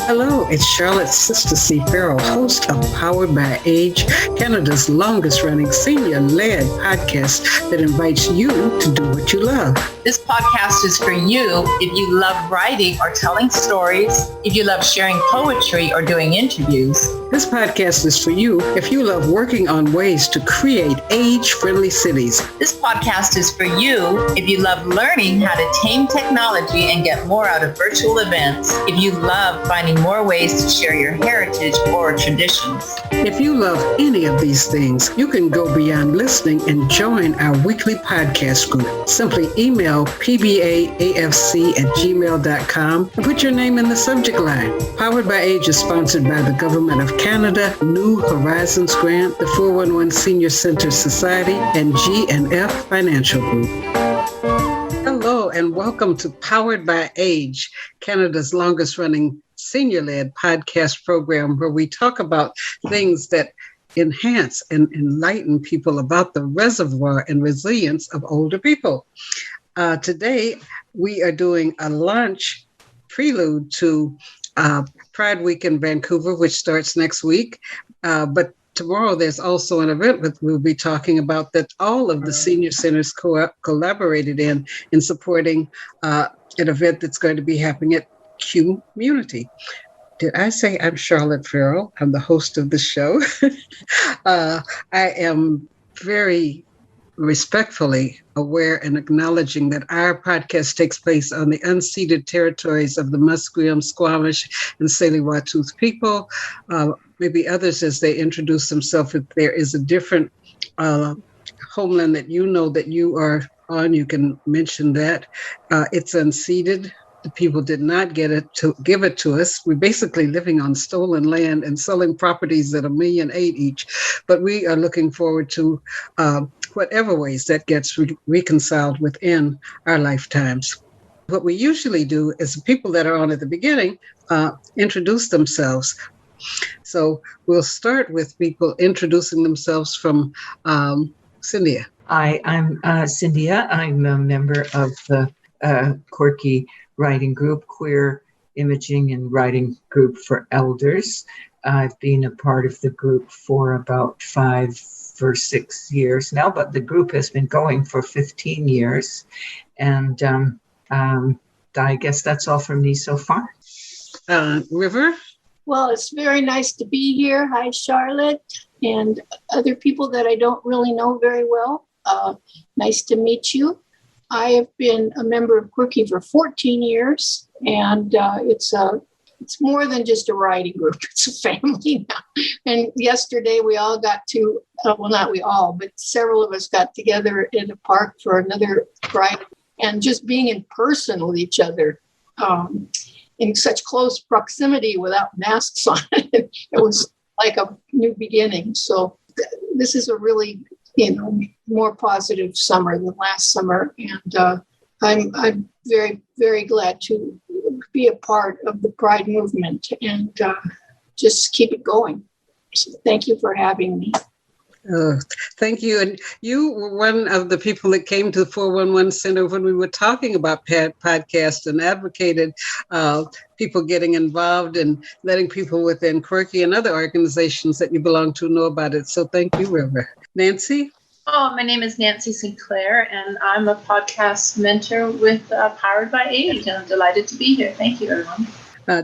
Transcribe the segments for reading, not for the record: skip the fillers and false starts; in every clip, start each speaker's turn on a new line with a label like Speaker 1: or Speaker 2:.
Speaker 1: Hello, it's Charlotte Sister C. Farrell, host of Powered by Age, Canada's longest-running senior-led podcast that invites you to do what you love.
Speaker 2: This podcast is for you if you love writing or telling stories, if you love sharing poetry or doing interviews.
Speaker 1: This podcast is for you if you love working on ways to create age-friendly cities.
Speaker 2: This podcast is for you if you love learning how to tame technology and get more out of virtual events, if you love finding more ways to share your heritage or traditions.
Speaker 1: If you love any of these things, you can go beyond listening and join our weekly podcast group. Simply email pbaafc@gmail.com and put your name in the subject line. Powered by Age is sponsored by the Government of Canada, New Horizons Grant, the 411 Senior Center Society, and G&F Financial Group. Hello and welcome to Powered by Age, Canada's longest-running senior-led podcast program where we talk about things that enhance and enlighten people about the reservoir and resilience of older people. Today, we are doing a launch prelude to Pride Week in Vancouver, which starts next week. But tomorrow, there's also an event that we'll be talking about that all of the senior centers collaborated in supporting an event that's going to be happening at Community. Did I say I'm Charlotte Farrell? I'm the host of the show. I am very respectfully aware and acknowledging that our podcast takes place on the unceded territories of the Musqueam, Squamish, and Tsleil-Waututh people. Maybe others, as they introduce themselves, if there is a different homeland that you know that you are on, you can mention that. It's unceded. The people did not give it to us. We're basically living on stolen land and selling properties at $1.8 million each. But we are looking forward to whatever ways that gets reconciled within our lifetimes. What we usually do is the people that are on at the beginning introduce themselves. So we'll start with people introducing themselves from Cynthia.
Speaker 3: Hi, I'm Cynthia. I'm a member of the Corky Writing Group, Queer Imaging and Writing Group for Elders. I've been a part of the group for about 5 or 6 years now, but the group has been going for 15 years. And I guess that's all from me so far.
Speaker 1: River?
Speaker 4: Well, it's very nice to be here. Hi, Charlotte, and other people that I don't really know very well. Nice to meet you. I have been a member of Quirky for 14 years, and it's more than just a writing group. It's a family now. And yesterday we all got to, well, not we all, but several of us got together in a park for another Pride, and just being in person with each other in such close proximity without masks on. It was like a new beginning. So this is a really, more positive summer than last summer. And I'm very, very glad to be a part of the Pride movement and just keep it going. So thank you for having me.
Speaker 1: Thank you. And you were one of the people that came to the 411 Center when we were talking about podcasts and advocated people getting involved and letting people within Quirky and other organizations that you belong to know about it. So thank you, River. Nancy?
Speaker 5: Oh, my name is Nancy Sinclair, and I'm a podcast mentor with Powered by Age, and I'm delighted to be here. Thank you, everyone.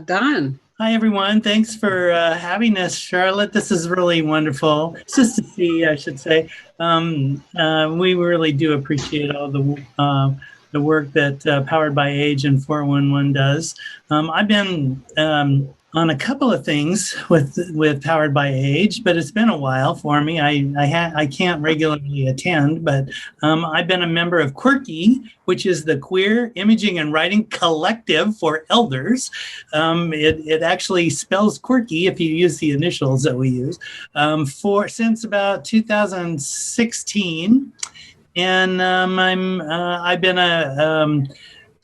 Speaker 1: Don?
Speaker 6: Hi, everyone. Thanks for having us, Charlotte. This is really wonderful. It's just to see, I should say. We really do appreciate all the work that Powered by Age and 411 does. I've been on a couple of things with Powered by Age, but it's been a while for me. I can't regularly attend, but I've been a member of Quirky, which is the Queer Imaging and Writing Collective for Elders. It actually spells Quirky if you use the initials that we use since about 2016, and I've been a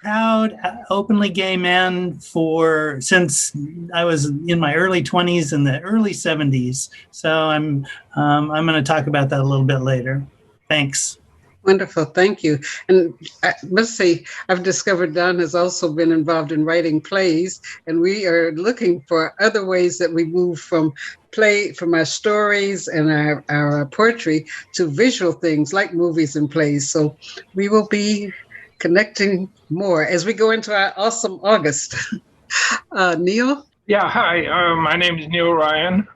Speaker 6: proud, openly gay man since I was in my early 20s and the early 70s. So I'm going to talk about that a little bit later. Thanks.
Speaker 1: Wonderful. Thank you. And I must say, I've discovered Don has also been involved in writing plays, and we are looking for other ways that we move from our stories and our poetry to visual things like movies and plays. So we will be connecting more as we go into our awesome August. Neil?
Speaker 7: Yeah, hi. My name is Neil Ryan.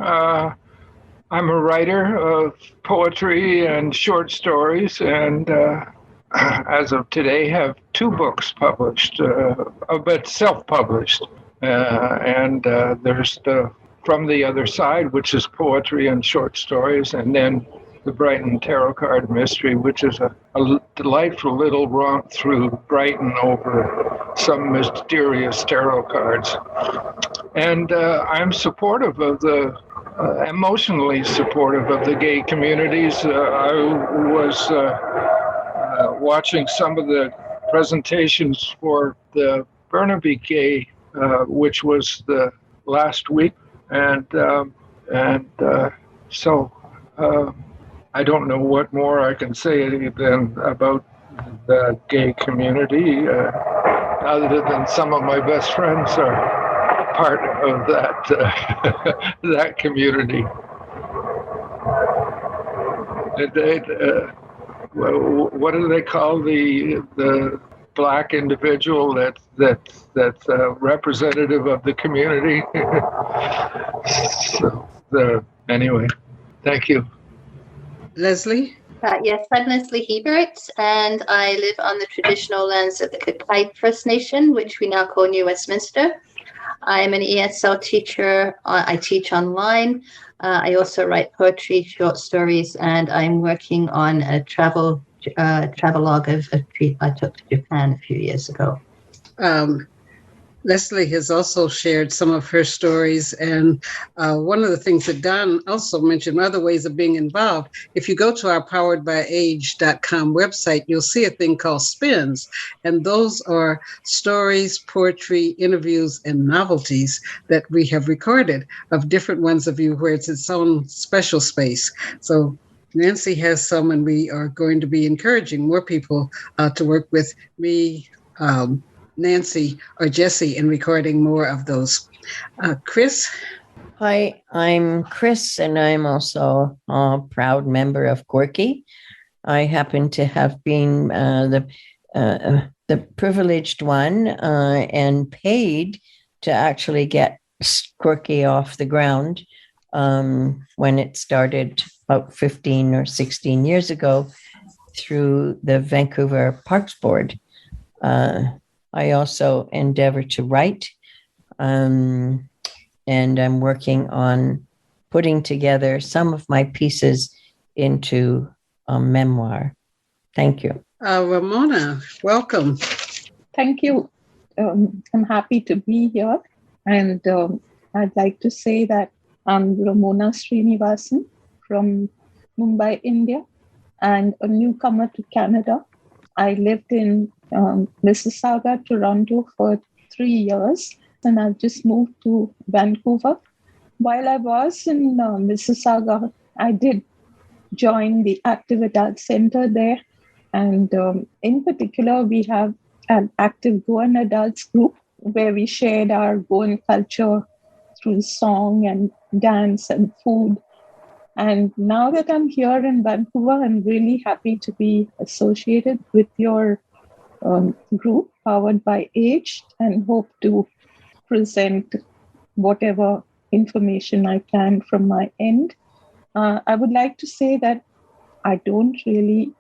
Speaker 7: I'm a writer of poetry and short stories, and as of today, have 2 books published, but self-published. And there's the From the Other Side, which is poetry and short stories, and then the Brighton Tarot Card Mystery, which is a delightful little romp through Brighton over some mysterious tarot cards. And I'm supportive of emotionally supportive of the gay communities. I was watching some of the presentations for the Burnaby Gay, which was the last week, and so I don't know what more I can say than about the gay community, other than some of my best friends are part of that that community. What do they call the black individual that's representative of the community? Anyway, thank you.
Speaker 1: Leslie?
Speaker 8: Yes, I'm Leslie Hebert, and I live on the traditional lands of the Kakite First Nation, which we now call New Westminster. I'm an ESL teacher. I teach online. I also write poetry, short stories, and I'm working on a travelogue of a trip I took to Japan a few years ago.
Speaker 1: Leslie has also shared some of her stories, and one of the things that Don also mentioned, other ways of being involved, if you go to our poweredbyage.com website, you'll see a thing called spins, and those are stories, poetry, interviews, and novelties that we have recorded of different ones of you where it's its own special space. So Nancy has some, and we are going to be encouraging more people to work with me, Nancy or Jesse in recording more of those. Chris?
Speaker 9: Hi, I'm Chris, and I'm also a proud member of Quirky. I happen to have been the privileged one and paid to actually get Quirky off the ground when it started about 15 or 16 years ago through the Vancouver Parks Board. I also endeavor to write, and I'm working on putting together some of my pieces into a memoir. Thank you.
Speaker 1: Ramona, welcome.
Speaker 10: Thank you. I'm happy to be here. And I'd like to say that I'm Ramona Srinivasan from Mumbai, India, and a newcomer to Canada. I lived in Mississauga, Toronto for 3 years, and I've just moved to Vancouver. While I was in Mississauga, I did join the Active Adult Center there. And in particular, we have an active Goan adults group where we shared our Goan culture through song and dance and food. And now that I'm here in Vancouver, I'm really happy to be associated with your group, Powered by Age, and hope to present whatever information I can from my end. I would like to say that I don't really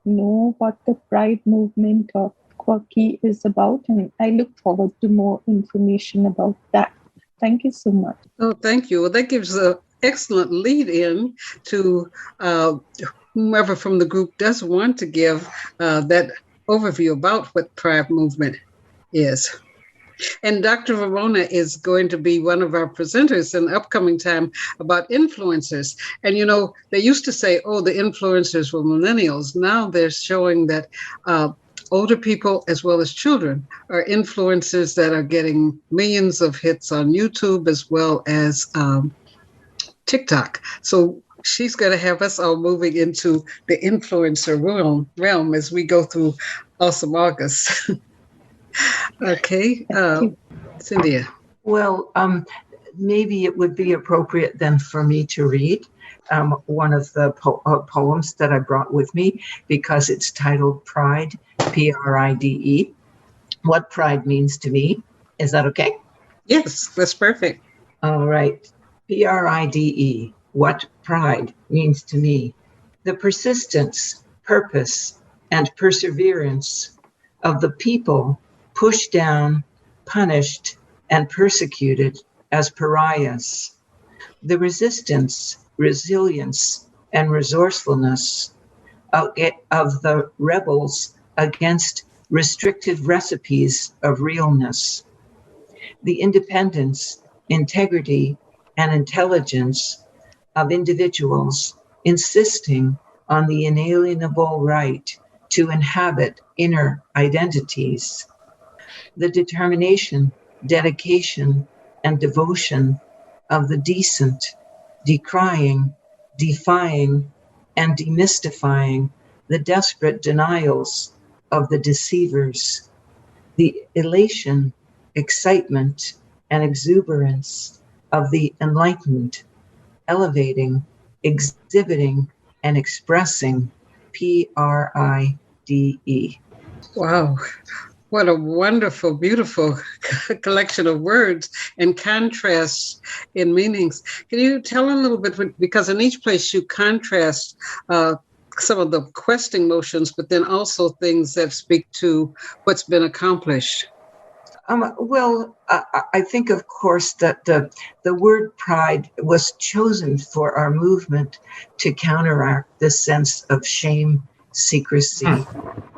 Speaker 10: know what the Pride movement or Quirky is about, and I look forward to more information about that. Thank you so much.
Speaker 1: Oh, thank you. Well, that gives an excellent lead in to whomever from the group does want to give that overview about what Pride movement is. And Dr. Ramona is going to be one of our presenters in the upcoming time about influencers. And, you know, they used to say, oh, the influencers were millennials. Now they're showing that older people as well as children are influencers that are getting millions of hits on YouTube as well as TikTok. So she's going to have us all moving into the influencer realm as we go through Awesome August. Okay, Cynthia.
Speaker 3: Well, maybe it would be appropriate then for me to read one of the poems that I brought with me, because it's titled Pride, Pride. What pride means to me. Is that okay?
Speaker 1: Yes, that's perfect.
Speaker 3: All right. Pride. What pride means to me. The persistence, purpose, and perseverance of the people pushed down, punished, and persecuted as pariahs. The resistance, resilience, and resourcefulness of the rebels against restricted recipes of realness. The independence, integrity, and intelligence of individuals insisting on the inalienable right to inhabit inner identities. The determination, dedication, and devotion of the decent, decrying, defying, and demystifying the desperate denials of the deceivers. The elation, excitement, and exuberance of the enlightened, elevating, exhibiting, and expressing Pride.
Speaker 1: Wow. What a wonderful, beautiful collection of words and contrasts in meanings. Can you tell a little bit, because in each place you contrast some of the questing motions, but then also things that speak to what's been accomplished?
Speaker 3: I think, of course, that the word pride was chosen for our movement to counteract the sense of shame, secrecy,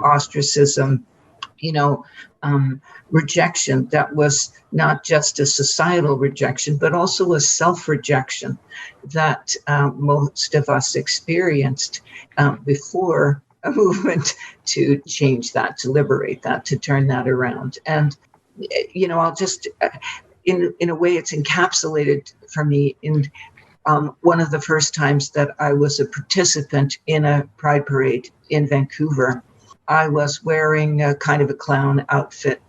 Speaker 3: ostracism, rejection that was not just a societal rejection, but also a self-rejection that most of us experienced before a movement to change that, to liberate that, to turn that around. And, I'll just, in a way, it's encapsulated for me in one of the first times that I was a participant in a pride parade in Vancouver. I was wearing a kind of a clown outfit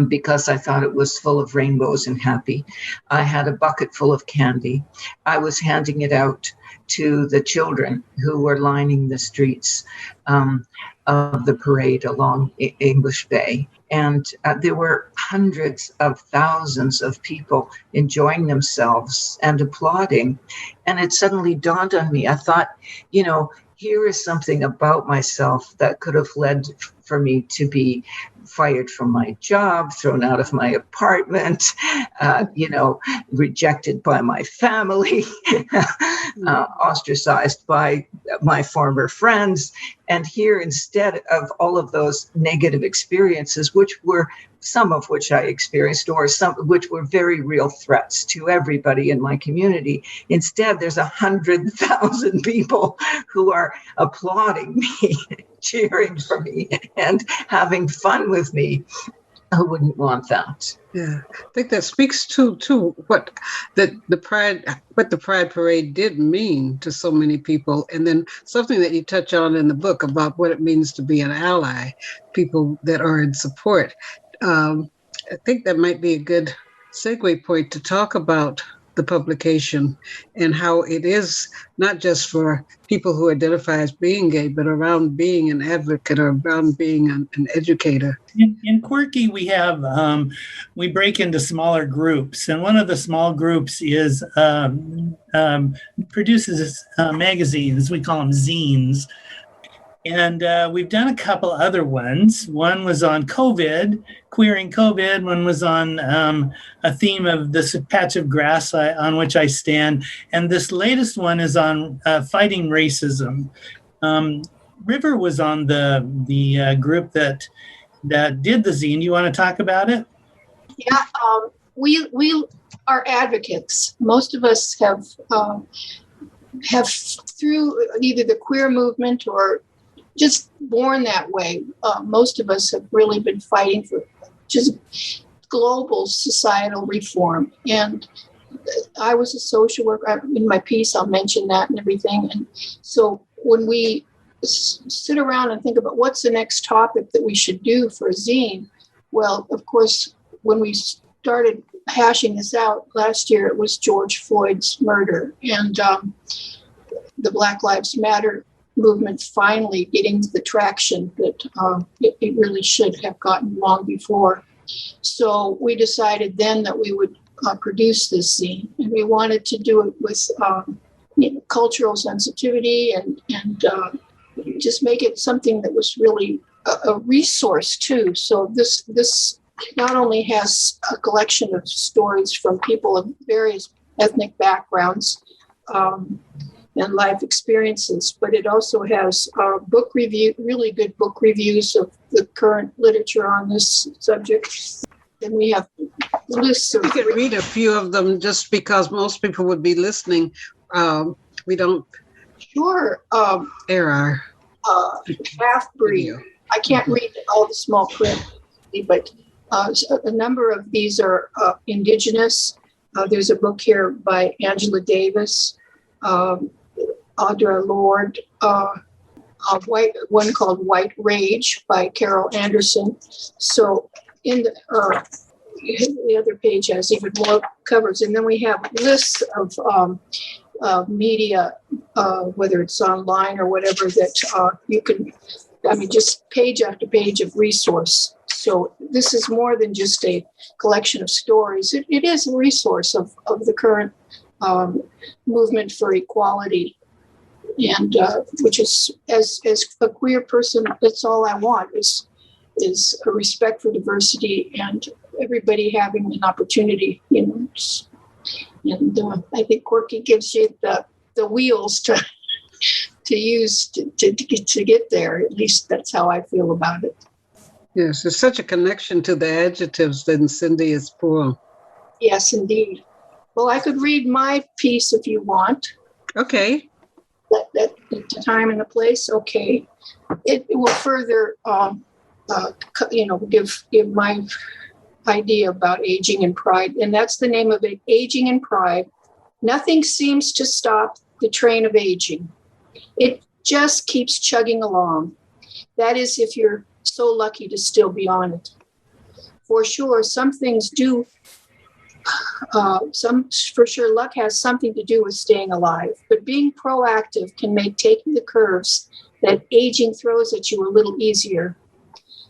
Speaker 3: because I thought it was full of rainbows and happy. I had a bucket full of candy. I was handing it out to the children who were lining the streets of the parade along English Bay. And there were hundreds of thousands of people enjoying themselves and applauding. And it suddenly dawned on me. I thought, here is something about myself that could have led for me to be fired from my job, thrown out of my apartment, rejected by my family, ostracized by my former friends. And here, instead of all of those negative experiences, some of which I experienced, or some which were very real threats to everybody in my community, instead there's 100,000 people who are applauding me, cheering for me, and having fun with me. Who wouldn't want that?
Speaker 1: Yeah, I think that speaks to what the Pride Parade did mean to so many people, and then something that you touch on in the book about what it means to be an ally, people that are in support. I think that might be a good segue point to talk about the publication and how it is not just for people who identify as being gay, but around being an advocate or around being an educator.
Speaker 6: In Quirky, we have, we break into smaller groups, and one of the small groups is produces magazines. We call them zines. And we've done a couple other ones. One was on COVID, queering COVID. One was on a theme of this patch of grass on which I stand. And this latest one is on fighting racism. River was on the group that did the zine. You want to talk about it?
Speaker 4: Yeah, we are advocates. Most of us have through either the queer movement or just born that way. Most of us have really been fighting for just global societal reform. And I was a social worker. In my piece, I'll mention that and everything. And so when we sit around and think about what's the next topic that we should do for a zine, well, of course, when we started hashing this out last year, it was George Floyd's murder and the Black Lives Matter movement finally getting the traction that it really should have gotten long before. So we decided then that we would produce this zine, and we wanted to do it with cultural sensitivity and just make it something that was really a resource too. So this not only has a collection of stories from people of various ethnic backgrounds and life experiences, but it also has book review, really good book reviews of the current literature on this subject. And we have lists of.
Speaker 1: We could read a few of them just because most people would be listening. We don't.
Speaker 4: Sure.
Speaker 1: Air our
Speaker 4: half-breed. I can't read all the small print, but a number of these are indigenous. There's a book here by Angela Davis, Audra Lorde, one called White Rage by Carol Anderson. So in the other page has even more covers. And then we have lists of media, whether it's online or whatever, that you can, just page after page of resource. So this is more than just a collection of stories. It is a resource of the current movement for equality. And which is, as a queer person, that's all I want is a respect for diversity and everybody having an opportunity, And I think Quirky gives you the wheels to use to get there. At least that's how I feel about it.
Speaker 1: Yes, there's such a connection to the adjectives in Cynthia's poem.
Speaker 4: Yes, indeed. Well, I could read my piece if you want.
Speaker 1: Okay.
Speaker 4: That the time and the place. Okay. It will further, give my idea about aging and pride. And that's the name of it, Aging and Pride. Nothing seems to stop the train of aging. It just keeps chugging along. That is, if you're so lucky to still be on it. For sure, some things do. For sure, luck has something to do with staying alive. But being proactive can make taking the curves that aging throws at you a little easier.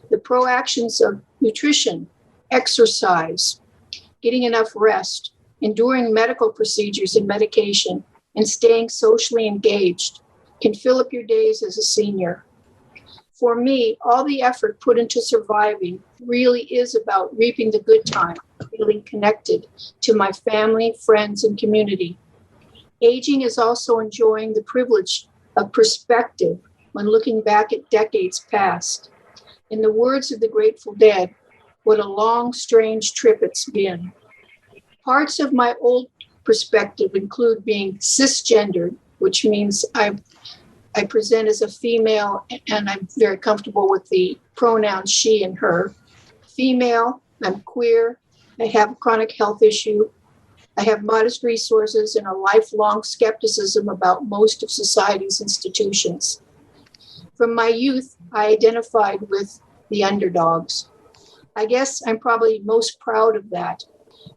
Speaker 4: The proactions of nutrition, exercise, getting enough rest, enduring medical procedures and medication, and staying socially engaged can fill up your days as a senior. For me, all the effort put into surviving really is about reaping the good time, feeling connected to my family, friends, and community. Aging is also enjoying the privilege of perspective when looking back at decades past. In the words of the Grateful Dead, what a long, strange trip it's been. Parts of my old perspective include being cisgendered, which means I present as a female and I'm very comfortable with the pronouns she and her. Female, I'm queer, I have a chronic health issue, I have modest resources and a lifelong skepticism about most of society's institutions. From my youth, I identified with the underdogs. I guess I'm probably most proud of that.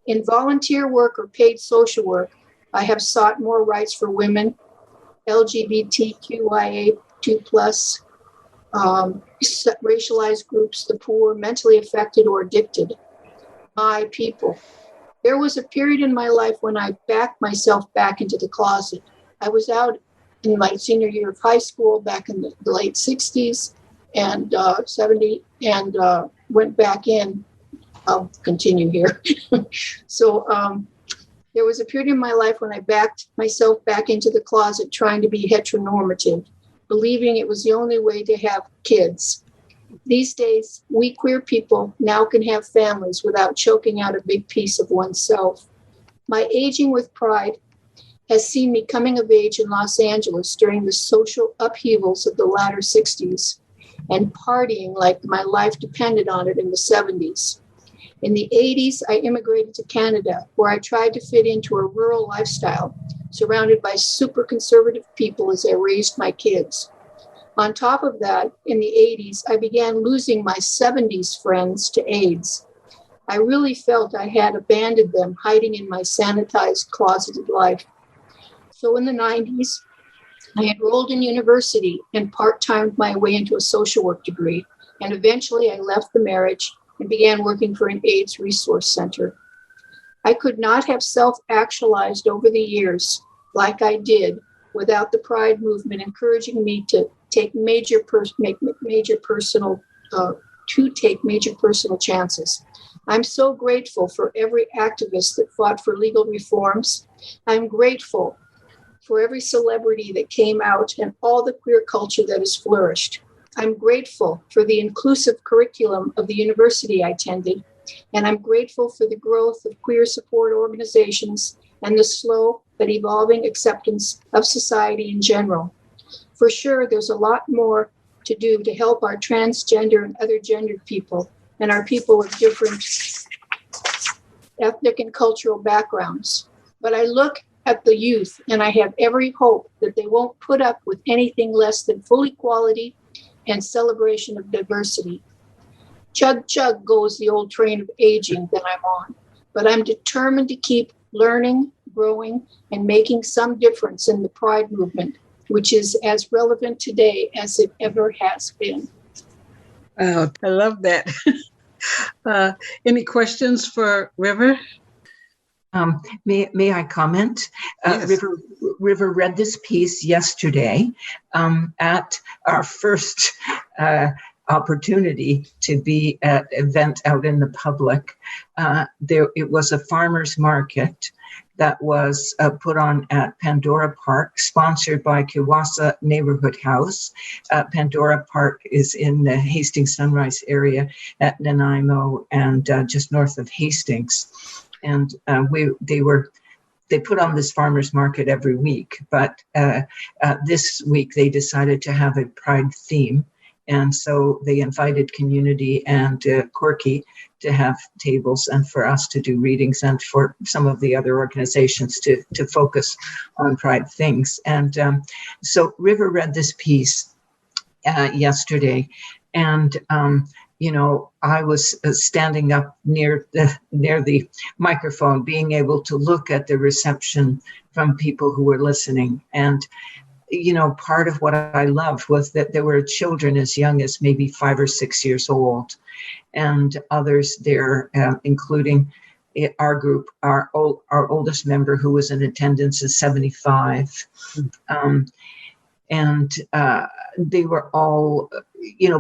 Speaker 4: In volunteer work or paid social work, I have sought more rights for women, LGBTQIA2+, racialized groups, the poor, mentally affected, or addicted. My people. There was a period in my life when I backed myself back into the closet. I was out in my senior year of high school back in the late 60s and 70 and went back in. I'll continue here. So there was a period in my life when I backed myself back into the closet trying to be heteronormative, believing it was the only way to have kids. These days, we queer people now can have families without choking out a big piece of oneself. My aging with pride has seen me coming of age in Los Angeles during the social upheavals of the latter 60s and partying like my life depended on it in the 70s. In the 80s, I immigrated to Canada, where I tried to fit into a rural lifestyle, surrounded by super conservative people as I raised my kids. On top of that, in the 80s, I began losing my 70s friends to AIDS. I really felt I had abandoned them, hiding in my sanitized, closeted life. So in the 90s, I enrolled in university and part-timed my way into a social work degree. And eventually I left the marriage and began working for an AIDS resource center. I could not have self-actualized over the years like I did without the Pride movement encouraging me to take major personal chances. I'm so grateful for every activist that fought for legal reforms. I'm grateful for every celebrity that came out and all the queer culture that has flourished. I'm grateful for the inclusive curriculum of the university I attended, and I'm grateful for the growth of queer support organizations and the slow but evolving acceptance of society in general. For sure, there's a lot more to do to help our transgender and other gendered people and our people with different ethnic and cultural backgrounds. But I look at the youth and I have every hope that they won't put up with anything less than full equality and celebration of diversity. Chug, chug goes the old train of aging that I'm on, but I'm determined to keep learning, growing, and making some difference in the Pride movement, which is as relevant today as it ever has been.
Speaker 1: I love that. Any questions for River?
Speaker 3: May I comment?
Speaker 1: Yes.
Speaker 3: River read this piece yesterday at our first opportunity to be at an event out in the public. It was a farmer's market that was put on at Pandora Park, sponsored by Kiwasa Neighborhood House. Pandora Park is in the Hastings Sunrise area at Nanaimo and just north of Hastings. And they put on this farmer's market every week, but this week they decided to have a Pride theme. And so they invited community and Corky to have tables and for us to do readings and for some of the other organizations to focus on Pride things. And so River read this piece yesterday, and I was standing up near the microphone, being able to look at the reception from people who were listening. And part of what I loved was that there were children as young as maybe 5 or 6 years old, and others there, including our group. Our oldest member, who was in attendance, is 75. And they were all,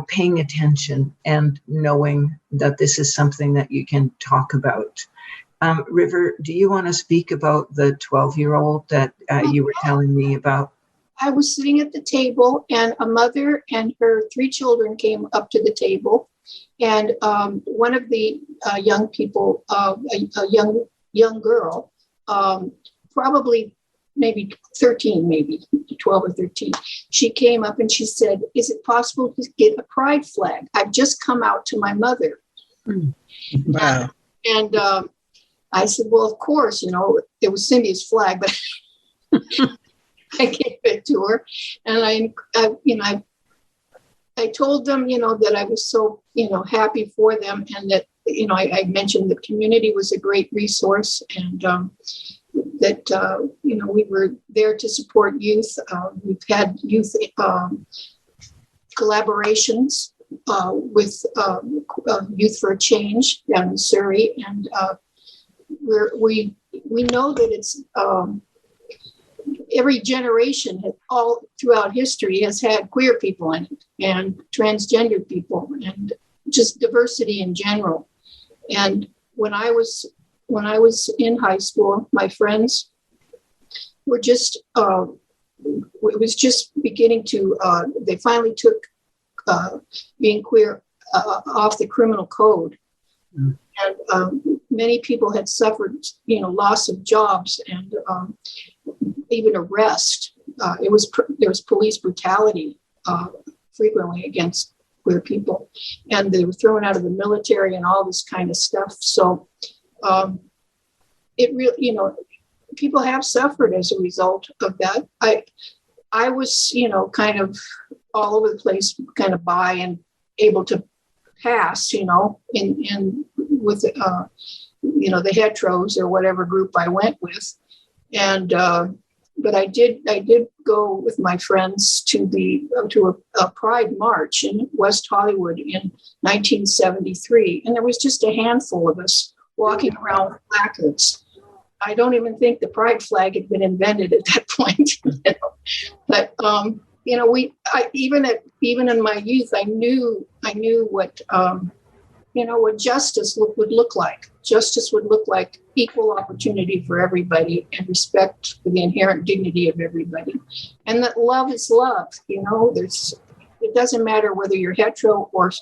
Speaker 3: paying attention and knowing that this is something that you can talk about. River, do you want to speak about the 12-year-old that you were telling me about?
Speaker 4: I was sitting at the table, and a mother and her 3 children came up to the table, and one of the young people, a young girl, probably maybe 13, maybe 12 or 13. She came up and she said, "Is it possible to get a Pride flag? I've just come out to my mother."
Speaker 1: Wow.
Speaker 4: And I said, "Well, of course, it was Cindy's flag, but I gave it to her." And I told them, that I was so, happy for them, and that, I mentioned the community was a great resource, and that, we were there to support youth. We've had youth collaborations with Youth for a Change down in Surrey. And we know that it's every generation all throughout history has had queer people in it, and transgender people, and just diversity in general. And when I was in high school, my friends were just, it was just beginning to, they finally took being queer off the criminal code. Mm. And many people had suffered, loss of jobs and even arrest. There was police brutality frequently against queer people, and they were thrown out of the military and all this kind of stuff. So it really, people have suffered as a result of that. I was, kind of all over the place, kind of by and able to pass, in with, the heteros or whatever group I went with. And, but I did go with my friends to a Pride March in West Hollywood in 1973. And there was just a handful of us walking around with placards. I don't even think the Pride flag had been invented at that point. But even in my youth, I knew what what justice would look like. Justice would look like equal opportunity for everybody and respect for the inherent dignity of everybody, and that love is love. It doesn't matter whether you're hetero or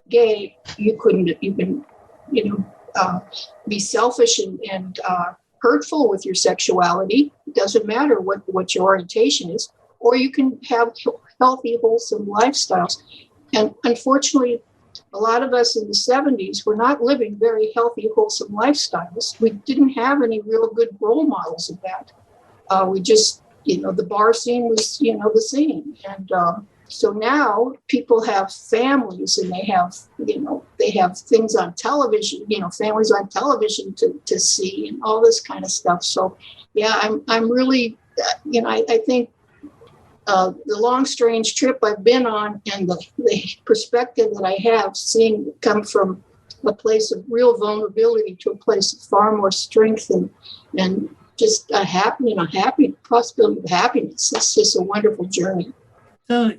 Speaker 4: gay. You can be selfish and hurtful with your sexuality. It doesn't matter what your orientation is, or you can have healthy, wholesome lifestyles. And unfortunately, a lot of us in the 70s were not living very healthy, wholesome lifestyles. We didn't have any real good role models of that. We just, the bar scene was, the scene. And so now people have families, and they have things on television, families on television to see, and all this kind of stuff. So yeah, I'm really, I think the long, strange trip I've been on, and the perspective that I have, seeing come from a place of real vulnerability to a place of far more strength and just a happy possibility of happiness. It's just a wonderful journey.
Speaker 6: So,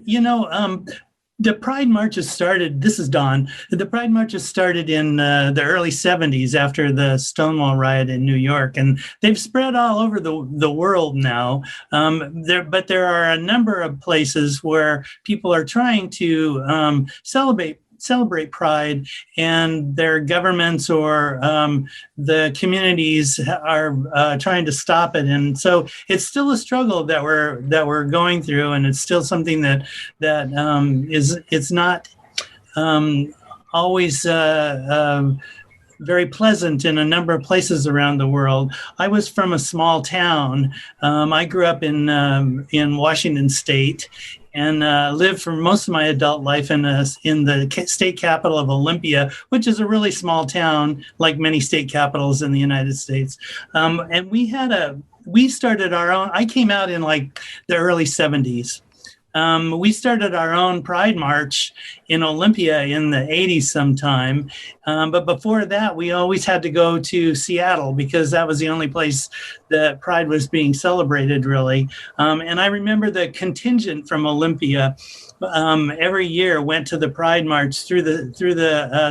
Speaker 6: the Pride marches started, this is Dawn, the Pride marches started in the early 70s after the Stonewall riot in New York, and they've spread all over the world now. But there are a number of places where people are trying to celebrate Pride, and their governments or the communities are trying to stop it. And so it's still a struggle that we're going through, and it's still something that it's not always very pleasant in a number of places around the world. I was from a small town. I grew up in Washington State, and lived for most of my adult life in the state capital of Olympia, which is a really small town, like many state capitals in the United States. And we started our own. I came out in like the early 70s. We started our own Pride March in Olympia in the 80s sometime. But before that, we always had to go to Seattle because that was the only place that Pride was being celebrated, really. And I remember the contingent from Olympia every year went to the Pride March through the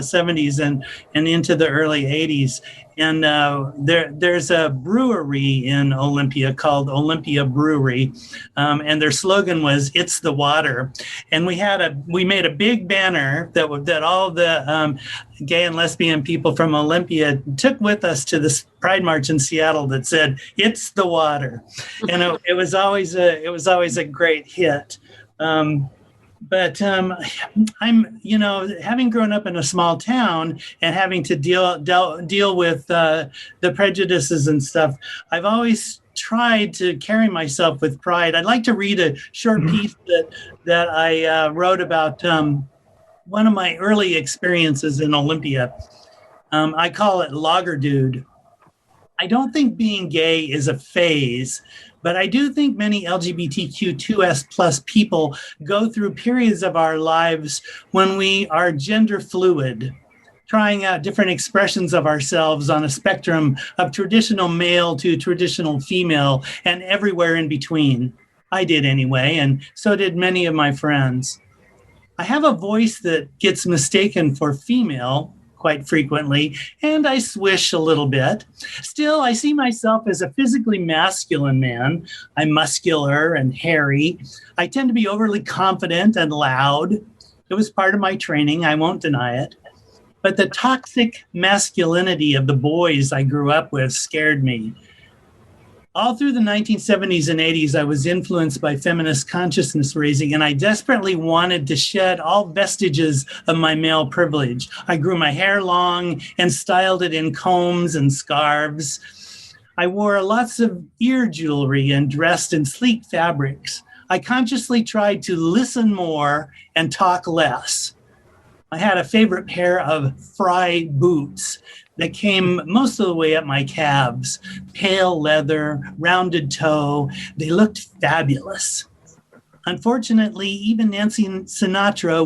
Speaker 6: 70s and into the early 80s. And there's a brewery in Olympia called Olympia Brewery, and their slogan was "It's the water." And we made a big banner that all the gay and lesbian people from Olympia took with us to this Pride March in Seattle that said "It's the water," and it was always a great hit. But I'm, having grown up in a small town and having to deal with the prejudices and stuff, I've always tried to carry myself with pride. I'd like to read a short piece that I wrote about one of my early experiences in Olympia. I call it Lager Dude. I don't think being gay is a phase, but I do think many LGBTQ2S plus people go through periods of our lives when we are gender fluid, trying out different expressions of ourselves on a spectrum of traditional male to traditional female and everywhere in between. I did anyway, and so did many of my friends. I have a voice that gets mistaken for female quite frequently, and I swish a little bit. Still, I see myself as a physically masculine man. I'm muscular and hairy. I tend to be overly confident and loud. It was part of my training, I won't deny it. But the toxic masculinity of the boys I grew up with scared me. All through the 1970s and 80s, I was influenced by feminist consciousness raising, and I desperately wanted to shed all vestiges of my male privilege. I grew my hair long and styled it in combs and scarves. I wore lots of ear jewelry and dressed in sleek fabrics. I consciously tried to listen more and talk less. I had a favorite pair of Fry boots that came most of the way up my calves, pale leather, rounded toe. They looked fabulous. Unfortunately, even Nancy Sinatra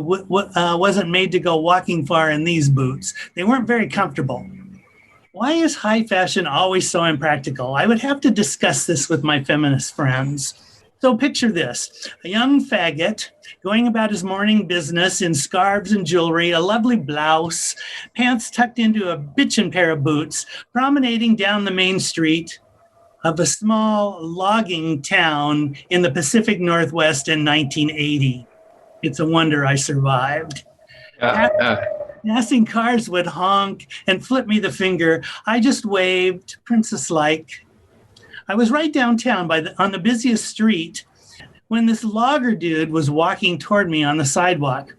Speaker 6: wasn't made to go walking far in these boots. They weren't very comfortable. Why is high fashion always so impractical? I would have to discuss this with my feminist friends. So picture this, a young faggot going about his morning business in scarves and jewelry, a lovely blouse, pants tucked into a bitchin' pair of boots, promenading down the main street of a small logging town in the Pacific Northwest in 1980. It's a wonder I survived. Passing cars would honk and flip me the finger. I just waved, princess-like. I was right downtown on the busiest street when this logger dude was walking toward me on the sidewalk.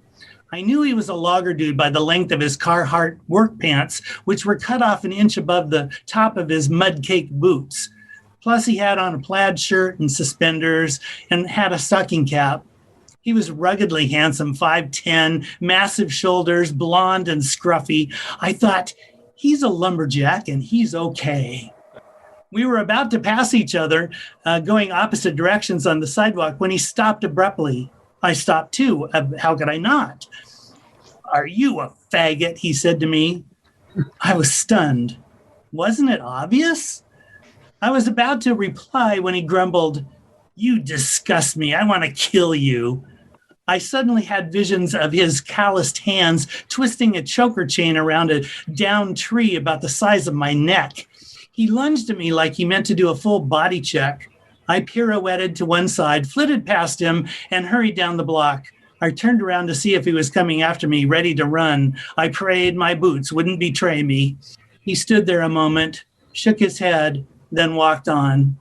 Speaker 6: I knew he was a logger dude by the length of his Carhartt work pants, which were cut off an inch above the top of his mud-caked boots. Plus, he had on a plaid shirt and suspenders and had a stocking cap. He was ruggedly handsome, 5'10", massive shoulders, blonde and scruffy. I thought, he's a lumberjack and he's okay. We were about to pass each other, going opposite directions on the sidewalk when he stopped abruptly. I stopped too. How could I not? "Are you a faggot?" he said to me. I was stunned. Wasn't it obvious? I was about to reply when he grumbled, "You disgust me. I want to kill you." I suddenly had visions of his calloused hands twisting a choker chain around a downed tree about the size of my neck. He lunged at me like he meant to do a full body check. I pirouetted to one side, flitted past him, and hurried down the block. I turned around to see if he was coming after me, ready to run. I prayed my boots wouldn't betray me. He stood there a moment, shook his head, then walked on.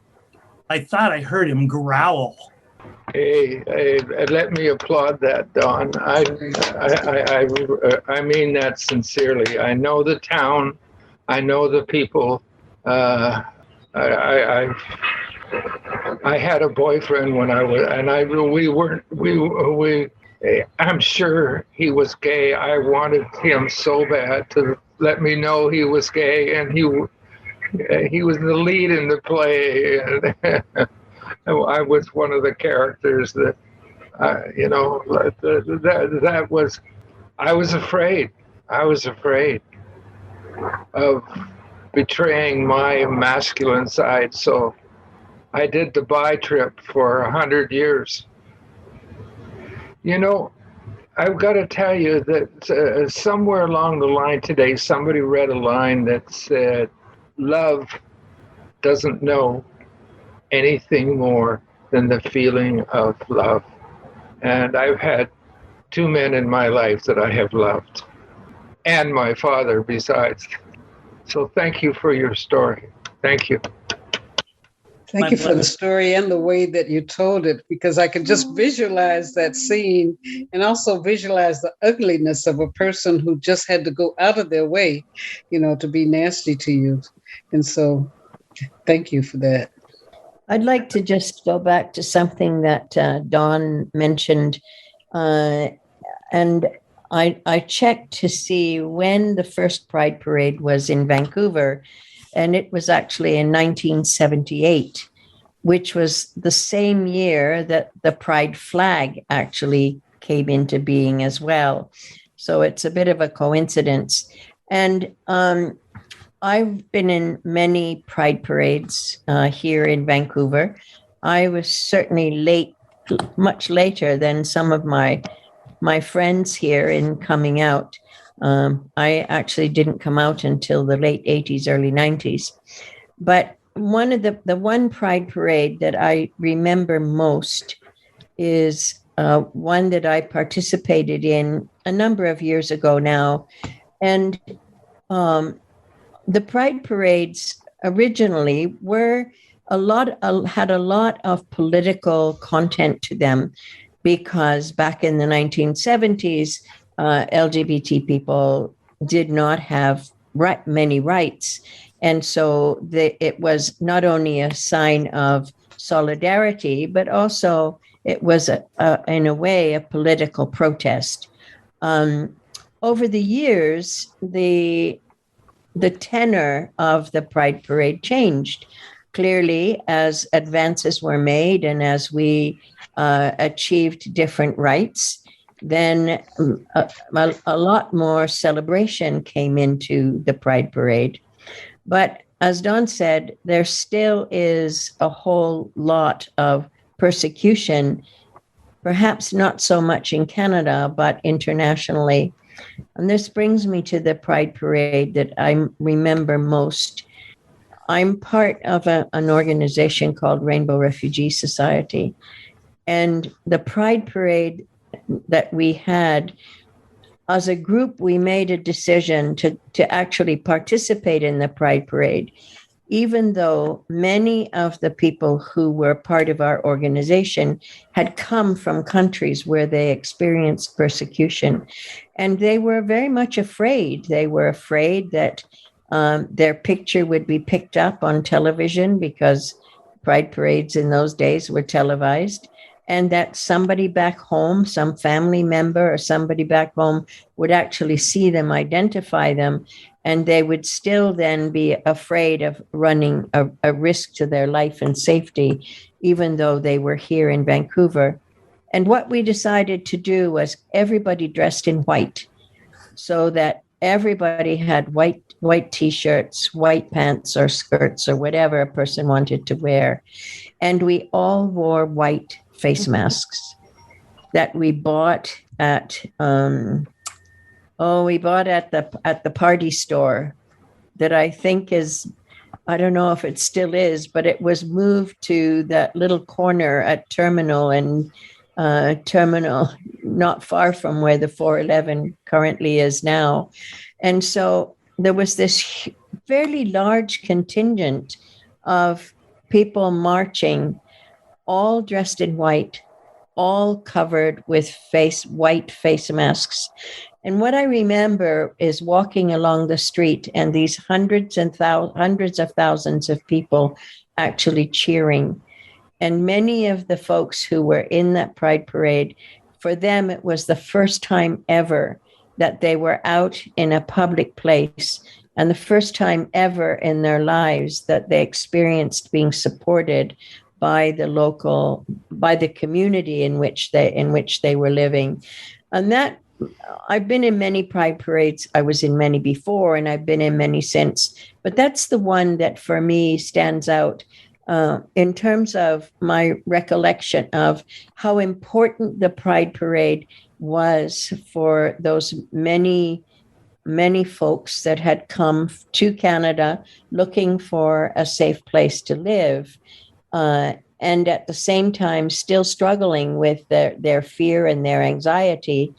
Speaker 6: I thought I heard him growl.
Speaker 7: Hey, let me applaud that, Don. I mean that sincerely. I know the town. I know the people. I had a boyfriend when I was, and I'm sure he was gay. I wanted him so bad to let me know he was gay, and he was the lead in the play. I was one of the characters that, that was, I was afraid. I was afraid of betraying my masculine side. So I did the Dubai trip for 100 years. I've got to tell you that somewhere along the line today, somebody read a line that said, "Love doesn't know anything more than the feeling of love." And I've had two men in my life that I have loved, and my father besides. So thank you for your story. Thank you.
Speaker 1: Thank you for the story and the way that you told it, because I could just visualize that scene and also visualize the ugliness of a person who just had to go out of their way, to be nasty to you. And so thank you for that.
Speaker 9: I'd like to just go back to something that Dawn mentioned. And I checked to see when the first Pride Parade was in Vancouver, and it was actually in 1978, which was the same year that the Pride flag actually came into being as well. So it's a bit of a coincidence. And I've been in many Pride parades here in Vancouver. I was certainly much later than some of my friends here in coming out. I actually didn't come out until the late 80s, early 90s. But one of the one Pride parade that I remember most is one that I participated in a number of years ago now. And the Pride parades originally were had a lot of political content to them, because back in the 1970s, LGBT people did not have many rights. And so it was not only a sign of solidarity, but also it was, in a way, a political protest. Over the years, the tenor of the Pride Parade changed. Clearly, as advances were made and as we achieved different rights, then a lot more celebration came into the Pride Parade. But as Don said, there still is a whole lot of persecution, perhaps not so much in Canada, but internationally. And this brings me to the Pride Parade that I remember most. I'm part of an organization called Rainbow Refugee Society. And the Pride Parade that we had, as a group, we made a decision to actually participate in the Pride Parade, even though many of the people who were part of our organization had come from countries where they experienced persecution. And they were very much afraid. They were afraid that their picture would be picked up on television, because Pride parades in those days were televised, and that somebody back home, some family member or somebody back home, would actually see them, identify them, and they would still then be afraid of running a risk to their life and safety, even though they were here in Vancouver. And what we decided to do was everybody dressed in white, so that everybody had white T-shirts, white pants or skirts or whatever a person wanted to wear. And we all wore white face masks that we bought at the party store that I think is, I don't know if it still is, but it was moved to that little corner at Terminal not far from where the 411 currently is now. And so there was this fairly large contingent of people marching, all dressed in white, all covered with white face masks. And what I remember is walking along the street and these hundreds of thousands of people actually cheering. And many of the folks who were in that Pride Parade, for them, it was the first time ever that they were out in a public place, and the first time ever in their lives that they experienced being supported by the community in which they were living. And that, I've been in many Pride parades. I was in many before, and I've been in many since, but that's the one that for me stands out in terms of my recollection of how important the Pride Parade was for those many folks that had come to Canada looking for a safe place to live, and at the same time still struggling with their fear and their anxiety,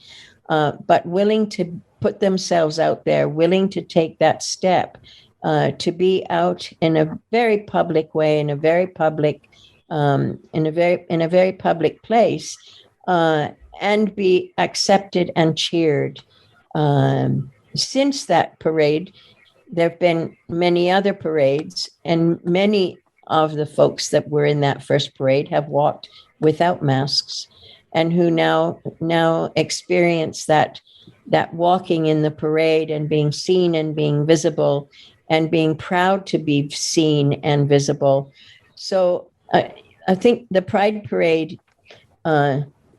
Speaker 9: but willing to put themselves out there, willing to take that step, to be out in a very public way, in a very public place, and be accepted and cheered. Since that parade, there have been many other parades, and many of the folks that were in that first parade have walked without masks, and who now experience that walking in the parade and being seen and being visible and being proud to be seen and visible. So I think the Pride Parade,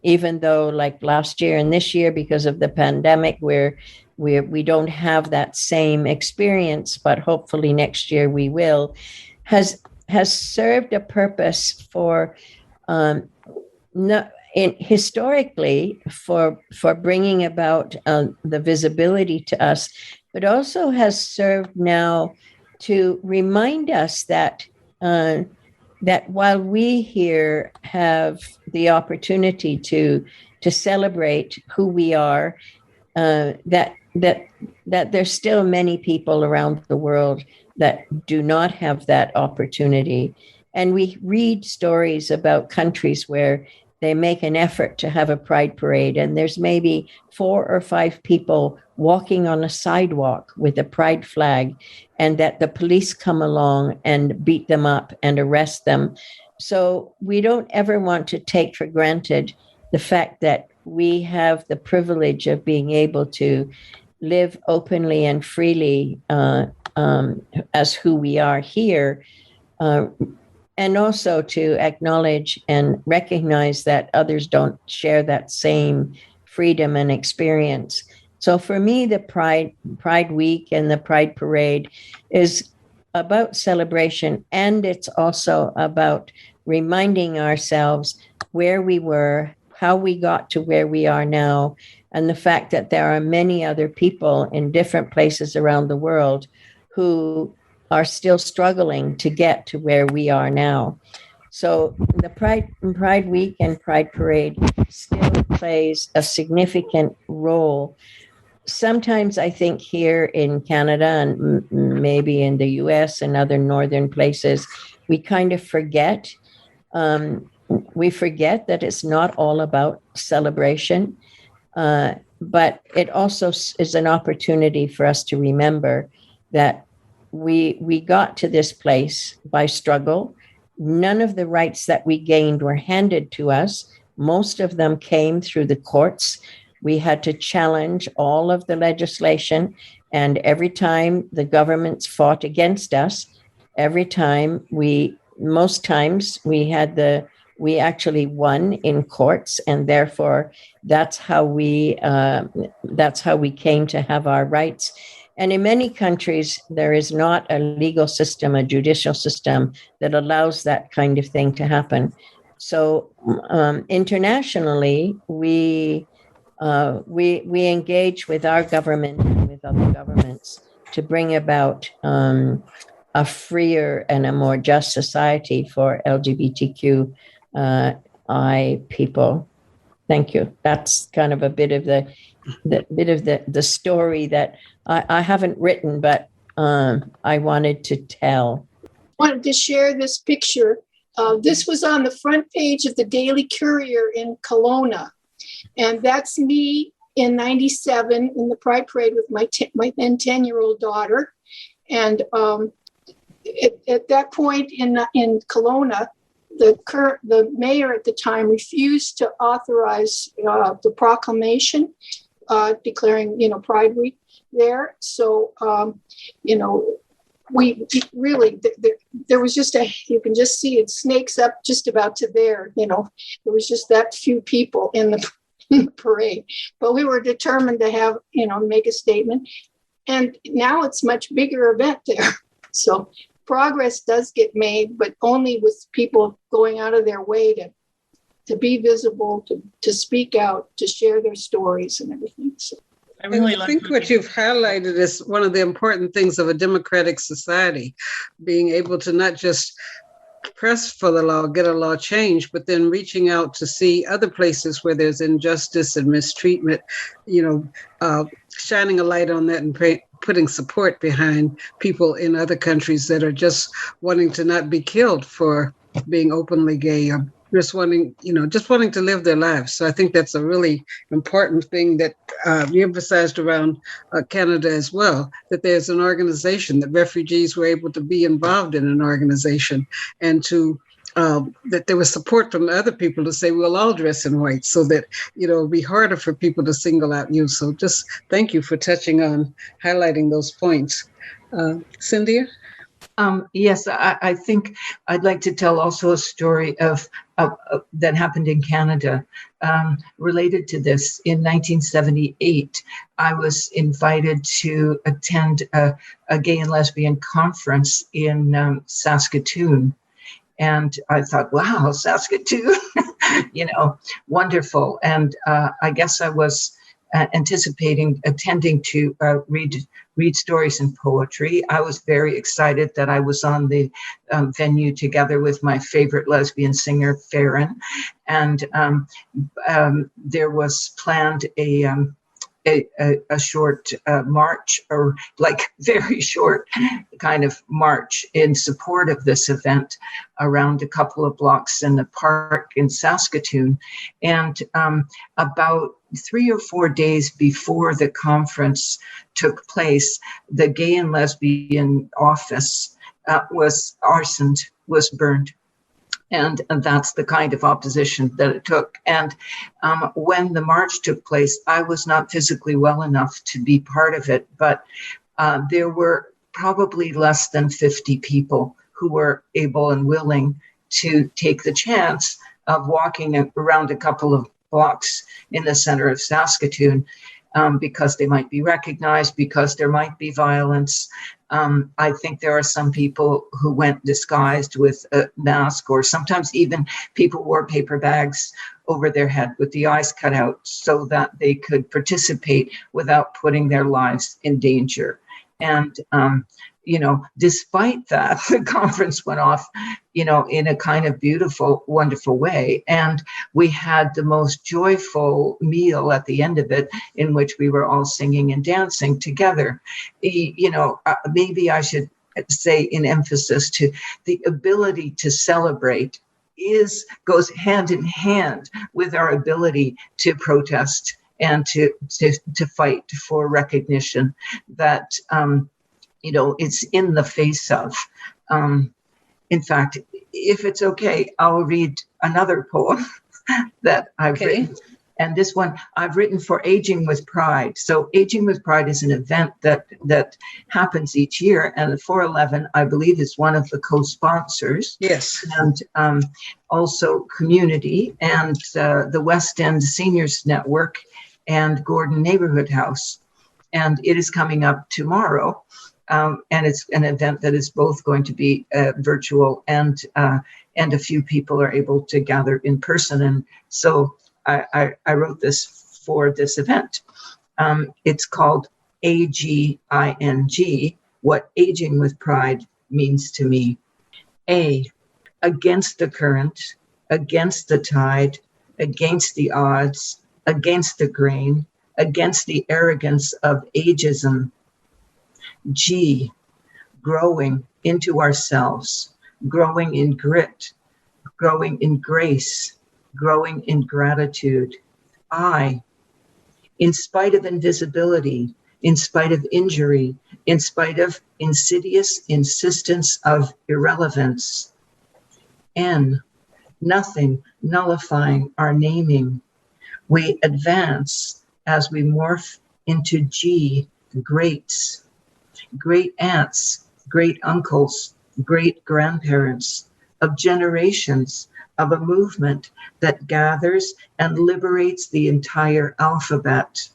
Speaker 9: even though like last year and this year, because of the pandemic, we don't have that same experience, but hopefully next year we will, has served a purpose for historically for bringing about the visibility to us, but also has served now to remind us that while we here have the opportunity to celebrate who we are, that there's still many people around the world that do not have that opportunity. And we read stories about countries where they make an effort to have a pride parade, and there's maybe 4 or 5 people walking on a sidewalk with a pride flag, and that the police come along and beat them up and arrest them. So we don't ever want to take for granted the fact that we have the privilege of being able to live openly and freely as who we are here, and also to acknowledge and recognize that others don't share that same freedom and experience. So for me, the Pride Week and the Pride Parade is about celebration, and it's also about reminding ourselves where we were, how we got to where we are now, and the fact that there are many other people in different places around the world who are still struggling to get to where we are now. So the Pride Week and Pride Parade still plays a significant role. Sometimes I think here in Canada and maybe in the US and other northern places, we kind of forget. We forget that it's not all about celebration, but it also is an opportunity for us to remember that we got to this place by struggle. None of the rights that we gained were handed to us. Most of them came through the courts. We had to challenge all of the legislation, and every time the governments fought against us, most times we actually won in courts, and therefore that's how we came to have our rights. And in many countries, there is not a legal system, a judicial system that allows that kind of thing to happen. So internationally, we engage with our government and with other governments to bring about a freer and a more just society for LGBTQI people. Thank you. That's kind of a bit of the story that I haven't written, but I wanted to tell.
Speaker 4: I wanted to share this picture. This was on the front page of the Daily Courier in Kelowna. And that's me in 97 in the Pride Parade with my then 10-year-old daughter. And at that point in Kelowna, the mayor at the time refused to authorize the proclamation declaring, Pride Week there. So, we really, there was just you can just see it snakes up just about to there, there was just that few people in the parade, but we were determined to have, make a statement. And now it's much bigger event there. So progress does get made, but only with people going out of their way to be visible, to speak out, to share their stories and everything. So
Speaker 1: I think what you've highlighted is one of the important things of a democratic society, being able to not just press for the law, get a law changed, but then reaching out to see other places where there's injustice and mistreatment, shining a light on that and putting support behind people in other countries that are just wanting to not be killed for being openly gay or just wanting to live their lives. So I think that's a really important thing that we emphasized around Canada as well, that there's an organization, that refugees were able to be involved in an organization, and to that there was support from other people to say we'll all dress in white, so that it'll be harder for people to single out you. So just thank you for highlighting those points. Cynthia?
Speaker 3: Yes, I think I'd like to tell also a story of that happened in Canada related to this. In 1978, I was invited to attend a gay and lesbian conference in Saskatoon. And I thought, wow, Saskatoon, wonderful. And I guess I was attending to read stories and poetry. I was very excited that I was on the venue together with my favorite lesbian singer, Farron. And there was planned a a short march, or like very short kind of march in support of this event around a couple of blocks in the park in Saskatoon. And about 3 or 4 days before the conference took place, the gay and lesbian office was arsoned, was burned. And that's the kind of opposition that it took. And when the march took place, I was not physically well enough to be part of it, but there were probably less than 50 people who were able and willing to take the chance of walking around a couple of blocks in the center of Saskatoon, because they might be recognized, because there might be violence. I think there are some people who went disguised with a mask, or sometimes even people wore paper bags over their head with the eyes cut out so that they could participate without putting their lives in danger. And, despite that, the conference went off, in a kind of beautiful, wonderful way. And we had the most joyful meal at the end of it, in which we were all singing and dancing together. Maybe I should say, in emphasis to the ability to celebrate goes hand in hand with our ability to protest and to fight for recognition that, it's in the face of. In fact, if it's okay, I'll read another poem that I've written. And this one I've written for Aging with Pride. So Aging with Pride is an event that happens each year. And the 411, I believe, is one of the co-sponsors.
Speaker 1: Yes.
Speaker 3: And also Community and the West End Seniors Network and Gordon Neighborhood House. And it is coming up tomorrow. And it's an event that is both going to be virtual and a few people are able to gather in person. And so I wrote this for this event. It's called AGING, What Aging with Pride Means to Me. A, against the current, against the tide, against the odds, against the grain, against the arrogance of ageism. G, growing into ourselves, growing in grit, growing in grace, growing in gratitude. I, in spite of invisibility, in spite of injury, in spite of insidious insistence of irrelevance. N, nothing nullifying our naming. We advance as we morph into G, greats. Great aunts, great uncles, great grandparents, of generations, of a movement that gathers and liberates the entire alphabet.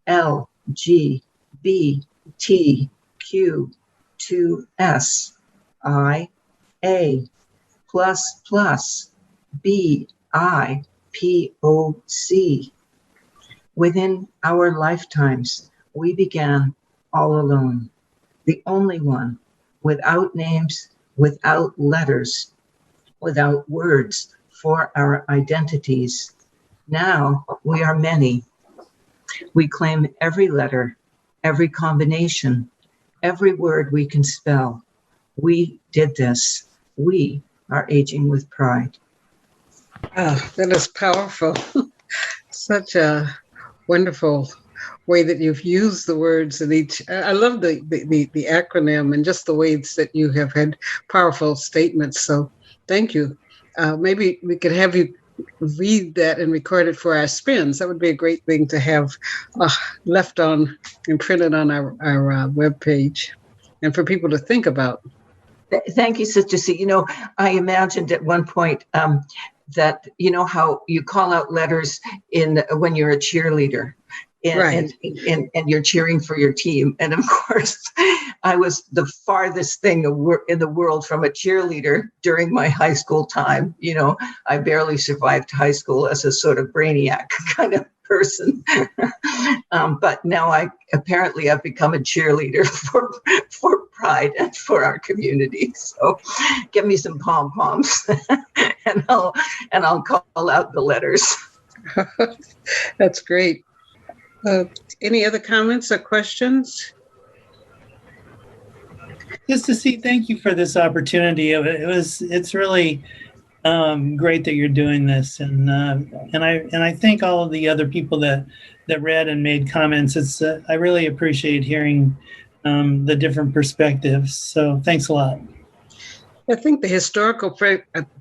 Speaker 3: L, G, B, T, Q, 2S, I, A, plus, plus, B, I, P, O, C. Within our lifetimes, we began all alone. The only one, without names, without letters, without words for our identities. Now we are many. We claim every letter, every combination, every word we can spell. We did this. We are aging with pride.
Speaker 1: Oh, that is powerful. Such a wonderful way that you've used the words in each. I love the acronym and just the ways that you have had powerful statements. So thank you. Maybe we could have you read that and record it for our spins. That would be a great thing to have left on and printed on our webpage and for people to think about.
Speaker 3: Thank you, Sister C. I imagined at one point that, how you call out letters when you're a cheerleader.
Speaker 1: Right.
Speaker 3: And you're cheering for your team. And of course, I was the farthest thing in the world from a cheerleader during my high school time. I barely survived high school as a sort of brainiac kind of person. But now I've become a cheerleader for pride and for our community. So give me some pom-poms and I'll call out the letters.
Speaker 1: That's great. Any other comments or questions?
Speaker 6: Just to see, thank you for this opportunity. It's really great that you're doing this, and I thank all of the other people that read and made comments. I really appreciate hearing the different perspectives. So thanks a lot.
Speaker 1: I think the historical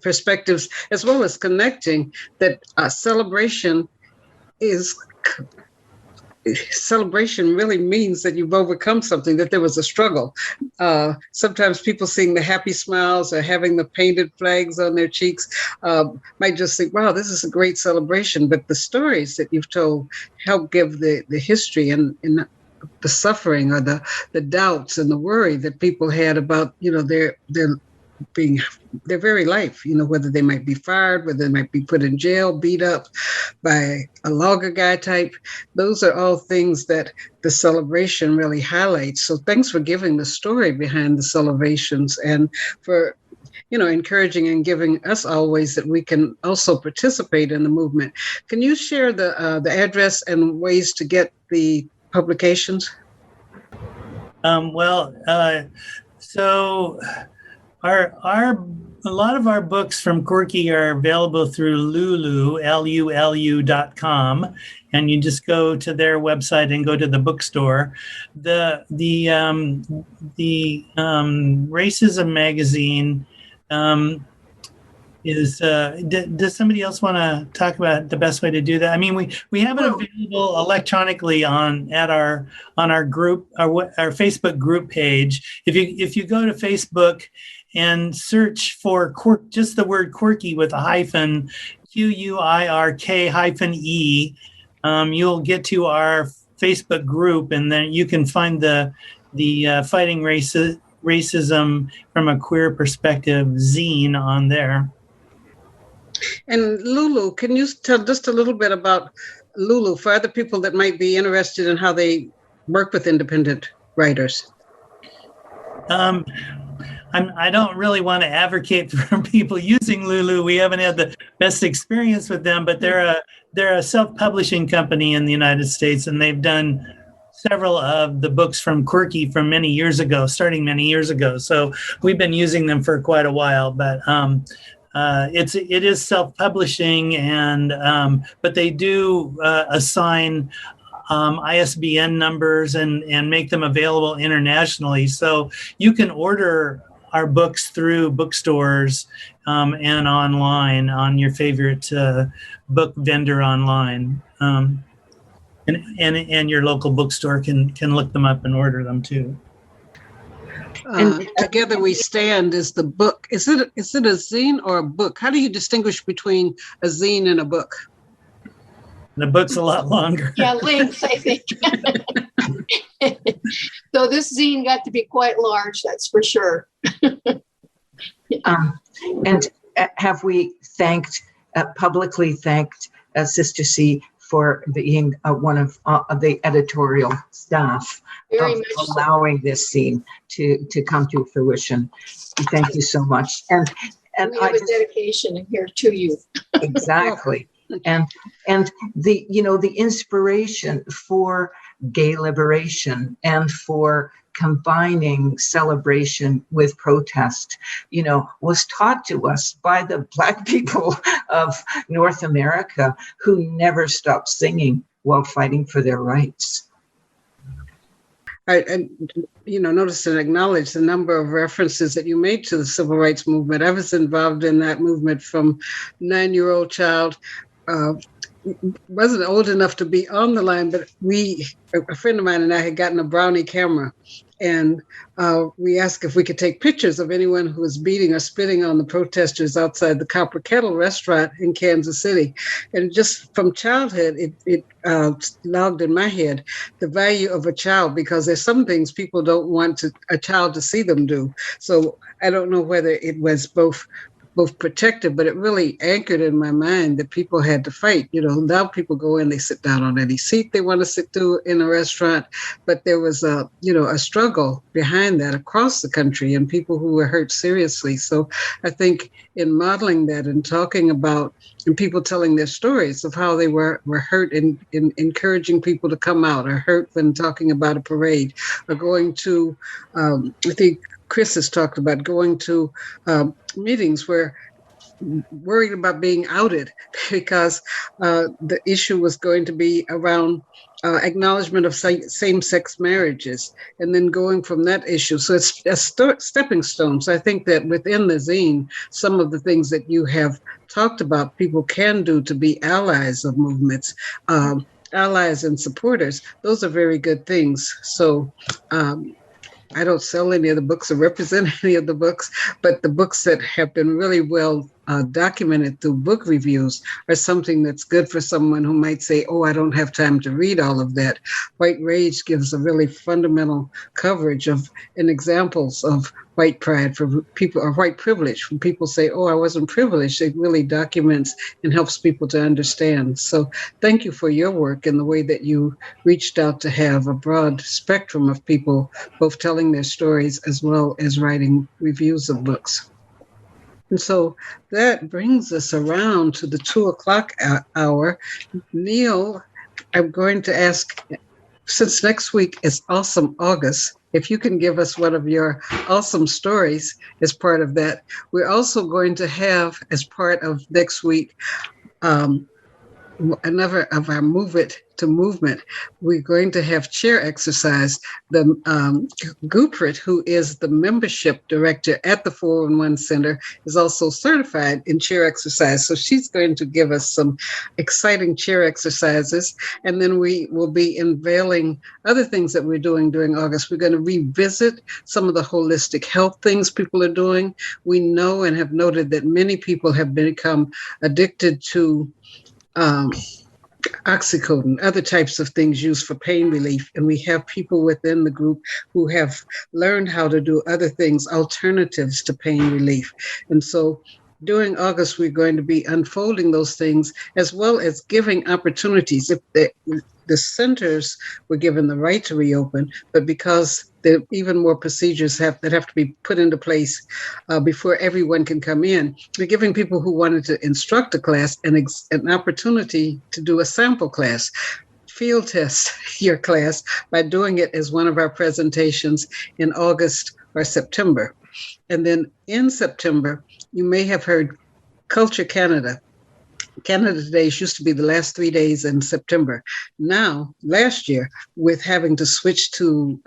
Speaker 1: perspectives, as well as connecting, that celebration really means that you've overcome something, that there was a struggle. Sometimes people seeing the happy smiles or having the painted flags on their cheeks might just think, wow, this is a great celebration. But the stories that you've told help give the history and the suffering or the doubts and the worry that people had about, their very life, whether they might be fired, whether they might be put in jail, beat up by a logger guy type. Those are all things that the celebration really highlights. So thanks for giving the story behind the celebrations and for encouraging and giving us all ways that we can also participate in the movement. Can you share the address and ways to get the publications?
Speaker 6: So a lot of our books from Quirky are available through Lulu, LULU.com, and you just go to their website and go to the bookstore. The Racism magazine is. Does somebody else want to talk about the best way to do that? I mean, we have it available electronically on our group, our Facebook group page. If you go to Facebook and search for just the word Quirky with a hyphen, QUIRK-E, you'll get to our Facebook group, and then you can find the Fighting Racism from a Queer Perspective zine on there.
Speaker 1: And Lulu, can you tell just a little bit about Lulu for other people that might be interested in how they work with independent writers?
Speaker 6: I don't really want to advocate for people using Lulu. We haven't had the best experience with them, but they're a self-publishing company in the United States, and they've done several of the books from Quirky from starting many years ago. So we've been using them for quite a while, but it is self-publishing, and but they do assign ISBN numbers and make them available internationally. So you can order our books through bookstores and online on your favorite book vendor online. And your local bookstore can look them up and order them too.
Speaker 1: Together We Stand is the book. Is it a zine or a book? How do you distinguish between a zine and a book?
Speaker 6: The book's a lot longer.
Speaker 4: Yeah, length, I think. So this zine got to be quite large, that's for sure.
Speaker 3: And have we publicly thanked Sister C for being one of the editorial staff of allowing this scene to come to fruition. Thank you so much. And
Speaker 4: we have a dedication in here to you.
Speaker 3: Exactly. And the inspiration for gay liberation and for combining celebration with protest, was taught to us by the Black people of North America who never stopped singing while fighting for their rights.
Speaker 1: And notice and acknowledge the number of references that you made to the civil rights movement. I was involved in that movement from 9-year-old child. Wasn't old enough to be on the line, but a friend of mine and I had gotten a Brownie camera, and we asked if we could take pictures of anyone who was beating or spitting on the protesters outside the Copper Kettle restaurant in Kansas City. And just from childhood, it logged in my head the value of a child, because there's some things people don't want a child to see them do. So I don't know whether it was both both protective, but it really anchored in my mind that people had to fight. Now people go in, they sit down on any seat they want to sit to in a restaurant, but there was a struggle behind that across the country and people who were hurt seriously. So I think in modeling that and talking about and people telling their stories of how they were hurt and in encouraging people to come out, or hurt when talking about a parade, or going to, I think Chris has talked about going to meetings where worried about being outed because the issue was going to be around acknowledgement of same-sex marriages, and then going from that issue. So it's a stepping stone. So I think that within the zine, some of the things that you have talked about people can do to be allies of movements, allies and supporters, those are very good things. So I don't sell any of the books or represent any of the books, but the books that have been really well documented through book reviews are something that's good for someone who might say, oh, I don't have time to read all of that. White Rage gives a really fundamental coverage of and examples of white pride for people, or white privilege. When people say, oh, I wasn't privileged, it really documents and helps people to understand. So thank you for your work and the way that you reached out to have a broad spectrum of people, both telling their stories as well as writing reviews of books. And so that brings us around to the 2:00 hour. Neil, I'm going to ask, since next week is Awesome August, if you can give us one of your awesome stories as part of that. We're also going to have, as part of next week, another of our Move It to Movement. We're going to have chair exercise. The Guprit, who is the membership director at the 411 Center, is also certified in chair exercise. So she's going to give us some exciting chair exercises. And then we will be unveiling other things that we're doing during August. We're going to revisit some of the holistic health things people are doing. We know and have noted that many people have become addicted to oxycodone, other types of things used for pain relief. And we have people within the group who have learned how to do other things, alternatives to pain relief. And so during August, we're going to be unfolding those things, as well as giving opportunities. If the centers were given the right to reopen, but because there are even more procedures that have to be put into place before everyone can come in, we're giving people who wanted to instruct a class an opportunity to do a sample class. Field test your class by doing it as one of our presentations in August or September. And then in September, you may have heard Culture Canada. Canada Days used to be the last 3 days in September. Now, last year, with having to switch to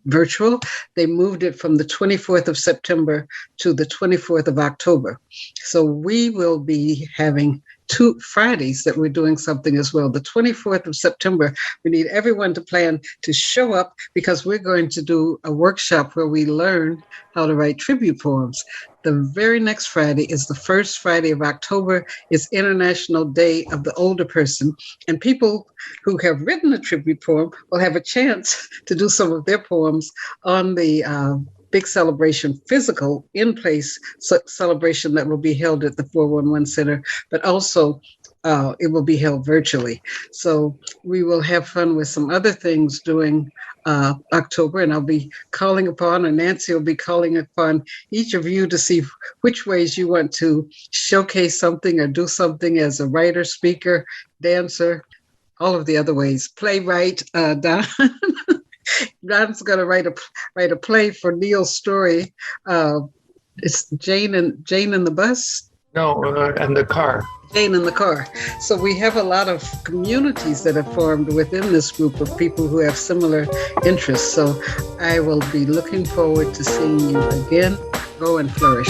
Speaker 1: virtual, they moved it from the 24th of September to the 24th of October. So we will be having 2 Fridays that we're doing something as well. The 24th of September, we need everyone to plan to show up, because we're going to do a workshop where we learn how to write tribute poems. The very next Friday is the first Friday of October. It's International Day of the Older Person. And people who have written a tribute poem will have a chance to do some of their poems on the big celebration, physical, in-place celebration that will be held at the 411 Center, but also it will be held virtually. So we will have fun with some other things during October, and I'll be calling upon, and Nancy will be calling upon each of you to see which ways you want to showcase something or do something as a writer, speaker, dancer, all of the other ways. Playwright, Don. Don's going to write a play for Neil's story. It's Jane and the Bus.
Speaker 7: No, and the car.
Speaker 1: Jane in the car. So we have a lot of communities that have formed within this group of people who have similar interests. So I will be looking forward to seeing you again. Go and flourish.